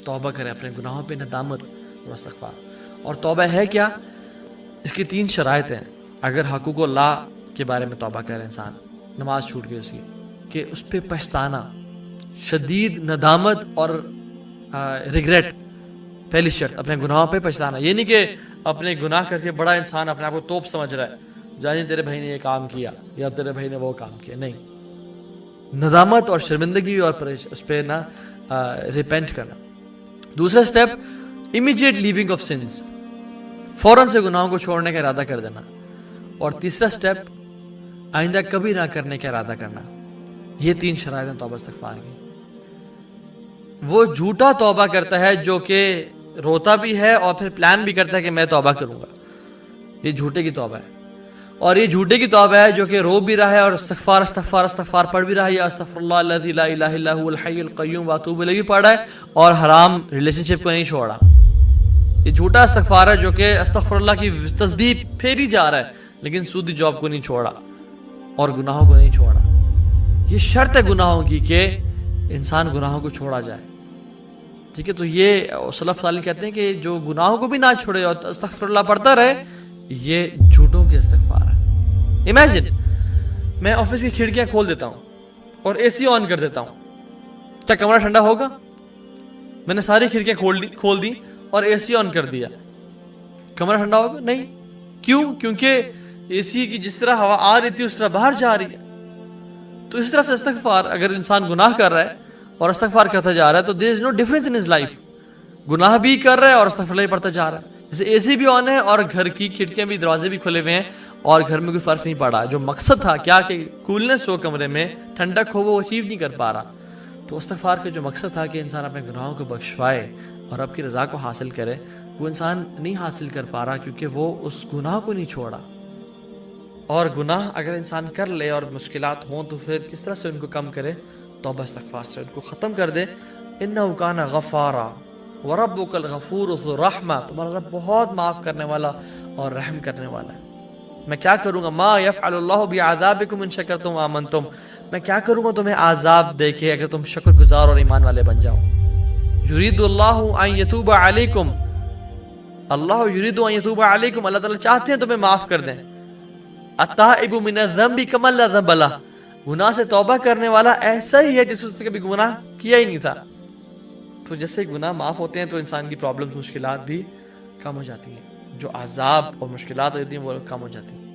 توبہ کرے اپنے گناہوں پہ ندامت اور استغفار. اور توبہ ہے کیا؟ اس کی 3 شرائط ہیں. اگر حقوق اللہ کے بارے میں توبہ کرے انسان، نماز چھوٹ گئی اس کی، کہ اس پہ پچھتانا، شدید ندامت اور ریگریٹ. پہلی شرط اپنے گناہوں پہ پچھتانا. یہ نہیں کہ اپنے گناہ کر کے بڑا انسان اپنے آپ کو توپ سمجھ رہا ہے، جانی تیرے بھائی نے یہ کام کیا یا تیرے بھائی نے وہ کام کیا. نہیں، ندامت اور شرمندگی اور اس پہ نا ریپینٹ کرنا. دوسرا step immediate leaving of sins, فوراً سے گناہوں کو چھوڑنے کا ارادہ کر دینا. اور تیسرا سٹیپ آئندہ کبھی نہ کرنے کا ارادہ کرنا. یہ 3 شرائط ہیں توبہ استغفار کی. وہ جھوٹا توبہ کرتا ہے جو کہ روتا بھی ہے اور پھر پلان بھی کرتا ہے کہ میں توبہ کروں گا، یہ جھوٹے کی توبہ ہے. اور یہ جھوٹے کی توبہ ہے جو کہ رو بھی رہا ہے اور استغفار استغفار استغفار پڑھ بھی رہا ہے، یا استغفر اللہ الذی لا الہ الا هو الحی القیوم واتوب الیہ بھی پڑھ رہا ہے اور حرام ریلیشن شپ کو نہیں چھوڑا. یہ جھوٹا استغفار ہے جو کہ استغفر اللہ کی تسبیح پھیری جا رہا ہے لیکن سودی جاب کو نہیں چھوڑا اور گناہوں کو نہیں چھوڑا. یہ شرط ہے گناہوں کی کہ انسان گناہوں کو چھوڑا جائے. ٹھیک ہے، تو یہ سلف صالح کہتے ہیں کہ جو گناہوں کو بھی نہ چھوڑے اور استغفر اللہ پڑھتا رہے، یہ جھوٹوں کے استغفار ہے. امیجن میں آفس کی کھڑکیاں کھول دیتا ہوں اور اے سی آن کر دیتا ہوں، کیا کمرہ ٹھنڈا ہوگا؟ میں نے ساری کھڑکیاں کھول دی اور اے سی آن کر دیا، کمرہ ٹھنڈا ہوگا؟ نہیں. کیوں؟ کیونکہ اے سی کی جس طرح ہوا آ رہی تھی اس طرح باہر جا رہی ہے. تو اس طرح سے استغفار، اگر انسان گناہ کر رہا ہے اور استغفار کرتا جا رہا ہے تو there is no difference in his life. گناہ بھی کر رہا ہے اور استغفر اللہ پڑھتا جا رہا ہے. جیسے اے سی بھی آن ہے اور گھر کی کھڑکیاں بھی دروازے بھی کھلے ہوئے ہیں اور گھر میں کوئی فرق نہیں پڑا. جو مقصد تھا کیا کہ کولنس ہو کمرے میں، ٹھنڈک ہو، وہ اچیو نہیں کر پا رہا. تو استغفار کا جو مقصد تھا کہ انسان اپنے گناہوں کو بخشوائے اور رب کی رضا کو حاصل کرے، وہ انسان نہیں حاصل کر پا رہا کیونکہ وہ اس گناہ کو نہیں چھوڑا. اور گناہ اگر انسان کر لے اور مشکلات ہوں تو پھر کس طرح سے ان کو کم کرے؟ توبہ استغفار سے ان کو ختم کر دے. انہ کان غفارا وربک الغفور ذو الرحمہ، تمہارا رب بہت معاف کرنے والا اور رحم کرنے والا ہے. میں کیا کروں گا؟ ما یفعل اللہ بعذابکم ان شکرتم وآمنتم، میں کیا کروں گا تمہیں عذاب دے کے اگر تم شکر گزار اور ایمان والے بن جاؤ. یرید اللہ ان یتوب علیکم، اللہ یرید ان یتوب علیکم، اللہ تعالیٰ چاہتے ہیں تمہیں معاف کر دیں. التائب من الذنب کمن لا ذنب لہ، گناہ سے توبہ کرنے والا ایسا ہی ہے جس نے کبھی گناہ کیا ہی نہیں تھا. تو جیسے گناہ معاف ہوتے ہیں تو انسان کی پرابلم مشکلات بھی کم ہو جاتی ہیں، جو عذاب اور مشکلات ہوتی ہیں وہ کم ہو جاتی ہیں.